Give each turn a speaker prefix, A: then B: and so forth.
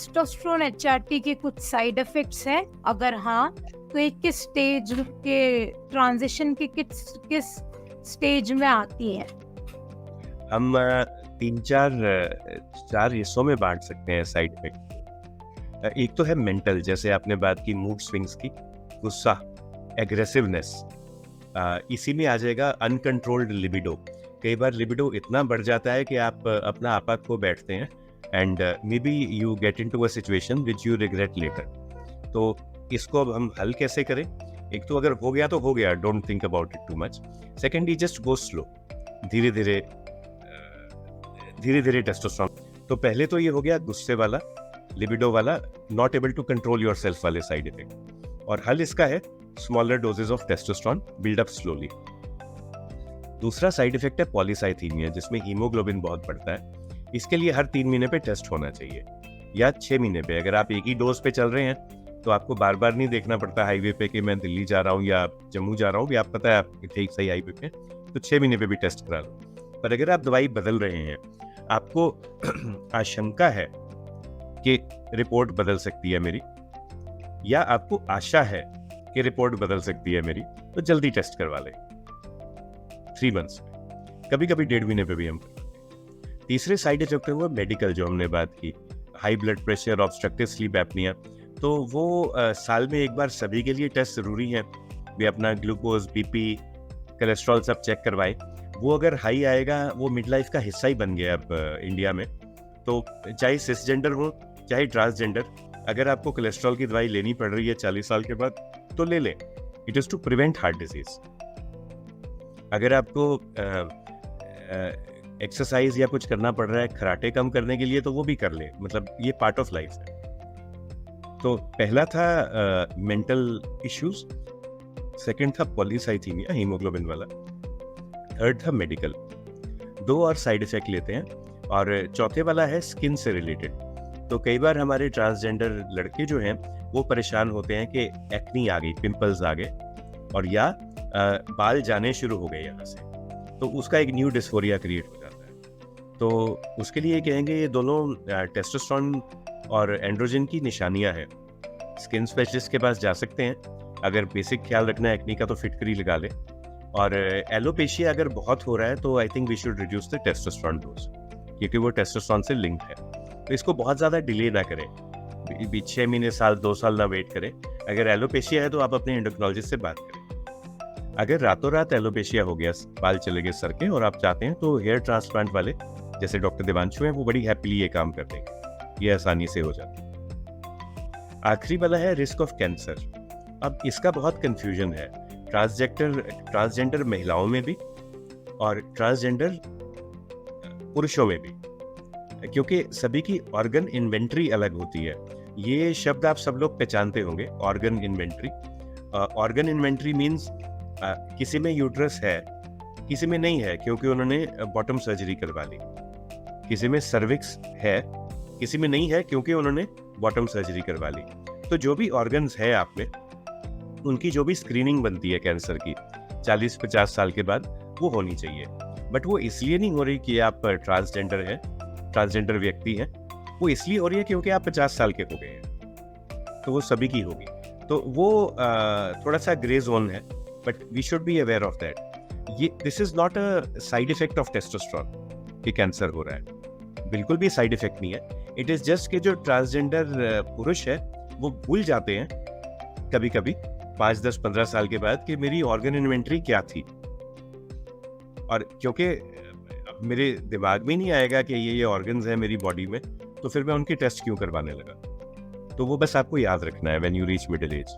A: Testosterone HRT के कुछ side effects हैं? अगर हाँ, तो एक किस स्टेज के ट्रांजिशन के किस स्टेज में आती है?
B: हम चार हिस्सों में बांट सकते हैं साइड इफेक्ट। एक तो है मेंटल, जैसे आपने बात की मूड स्विंग्स की, गुस्सा, एग्रेसिवनेस। इसी में आ जाएगा अनकंट्रोल्ड लिबिडो। कई बार लिबिडो इतना बढ़ जाता है कि आप अपना आपा खो बैठते हैं and maybe you get into a situation which you regret later. तो इसको अब हम हल कैसे करें? एक तो अगर हो गया तो हो गया, don't think about it too much. Secondly, just go slow, धीरे धीरे टेस्टोस्टेरोन। तो पहले तो ये हो गया गुस्से वाला, लिबिडो वाला, not able to control yourself वाले साइड इफेक्ट। और हल इसका है smaller doses of testosterone, build up slowly. दूसरा साइड इफेक्ट है पॉलीसाइथीमिया, जिसमें हीमोग्लोबिन बहुत बढ़ता है। इसके लिए हर 3 महीने पे टेस्ट होना चाहिए या 6 महीने पे। अगर आप एक ही डोज पे चल रहे हैं तो आपको बार बार नहीं देखना पड़ता हाईवे पे कि मैं दिल्ली जा रहा हूँ या जम्मू जा रहा हूँ, भी आप पता है आप ठीक सही हाईवे पे, तो 6 महीने पे भी टेस्ट करा लो। पर अगर आप दवाई बदल रहे हैं, आपको आशंका है कि रिपोर्ट बदल सकती है मेरी, या आपको आशा है कि रिपोर्ट बदल सकती है मेरी, तो जल्दी टेस्ट करवा लें 3 मंथ्स में, कभी कभी 1.5 महीने पे भी हम करवाते हैं। तीसरे साइड इफेक्ट है वो मेडिकल, जो हमने बात की, high blood pressure, obstructive sleep apnoea. तो वो साल में एक बार सभी के लिए टेस्ट जरूरी है। वे अपना ग्लूकोज, बीपी, कोलेस्ट्रॉल सब चेक करवाए। वो अगर हाई आएगा, वो मिड लाइफ का हिस्सा ही बन गया अब इंडिया में। तो चाहे सिसजेंडर हो चाहे ट्रांसजेंडर, अगर आपको कोलेस्ट्रॉल की दवाई लेनी पड़ रही है 40 साल के बाद, तो ले लें। It is to prevent heart disease. अगर आपको एक्सरसाइज या कुछ करना पड़ रहा है खराटे कम करने के लिए, तो वो भी कर ले, मतलब ये पार्ट ऑफ लाइफ है। तो पहला था मेंटल इश्यूज, सेकंड था पॉलीसाइथीमिया, हीमोग्लोबिन वाला, थर्ड था मेडिकल। 2 और साइड इफेक्ट लेते हैं, और चौथे वाला है स्किन से रिलेटेड। तो कई बार हमारे ट्रांसजेंडर लड़के जो हैं वो परेशान होते हैं कि एक्नी आ गई, पिंपल्स आ गए, और या बाल जाने शुरू हो गए यहाँ से, तो उसका एक न्यू डिस्फोरिया क्रिएट हो जाता है। तो उसके लिए कहेंगे ये दोनों टेस्टोस्टेरोन और एंड्रोजन की निशानियां हैं। स्किन स्पेशलिस्ट के पास जा सकते हैं। अगर बेसिक ख्याल रखना है एक्नी का, तो फिटकरी लगा ले। और एलोपेशिया अगर बहुत हो रहा है, तो I think we should reduce the testosterone dose, क्योंकि वो टेस्टोस्टेरोन से लिंक्ड है। तो इसको बहुत ज़्यादा डिले ना करें, 6 महीने, साल, 2 साल ना वेट करें। अगर एलोपेशिया है तो आप अपने एंडोक्रिनोलॉजिस्ट से बात करें। अगर रातों रात एलोपेशिया हो गया, बाल चले गए सर के, और आप चाहते हैं, तो हेयर ट्रांसप्लांट वाले जैसे डॉक्टर देवांशु हैं, वो बड़ी हैप्पीली ये काम कर देंगे, ये आसानी से हो जाता है। आखिरी वाला है रिस्क ऑफ कैंसर। अब इसका बहुत कंफ्यूजन है ट्रांसजेंडर महिलाओं में भी और ट्रांसजेंडर पुरुषों में भी, क्योंकि सभी की ऑर्गन इन्वेंट्री अलग होती है। ये शब्द आप सब लोग पहचानते होंगे, organ inventory. Organ inventory means किसी में यूट्रस है, किसी में नहीं है क्योंकि उन्होंने बॉटम सर्जरी करवा ली। किसी में सर्विक्स है, किसी में नहीं है क्योंकि उन्होंने बॉटम सर्जरी करवा ली। तो जो भी ऑर्गन्स है आप में, उनकी जो भी स्क्रीनिंग बनती है कैंसर की 40-50 साल के बाद, वो होनी चाहिए। बट वो इसलिए नहीं हो रही कि आप ट्रांसजेंडर हैं, ट्रांसजेंडर व्यक्ति हैं, वो इसलिए हो रही है क्योंकि आप 50 साल के हो गए हैं, तो वो सभी की होगी। तो वो थोड़ा सा ग्रे जोन है, but we should be aware of that. ये this is not a side effect of testosterone कि कैंसर हो रहा है, बिल्कुल भी साइड इफेक्ट नहीं है। इट इज जस्ट कि जो ट्रांसजेंडर पुरुष है वो भूल जाते हैं कभी कभी 5, 10, 15 साल के बाद कि मेरी ऑर्गन इन्वेंट्री क्या थी। और क्योंकि मेरे दिमाग में नहीं आएगा कि ये ऑर्गन्स हैं मेरी बॉडी में, तो फिर मैं उनके टेस्ट क्यों करवाने लगा। तो वो बस आपको याद रखना है when you reach middle age.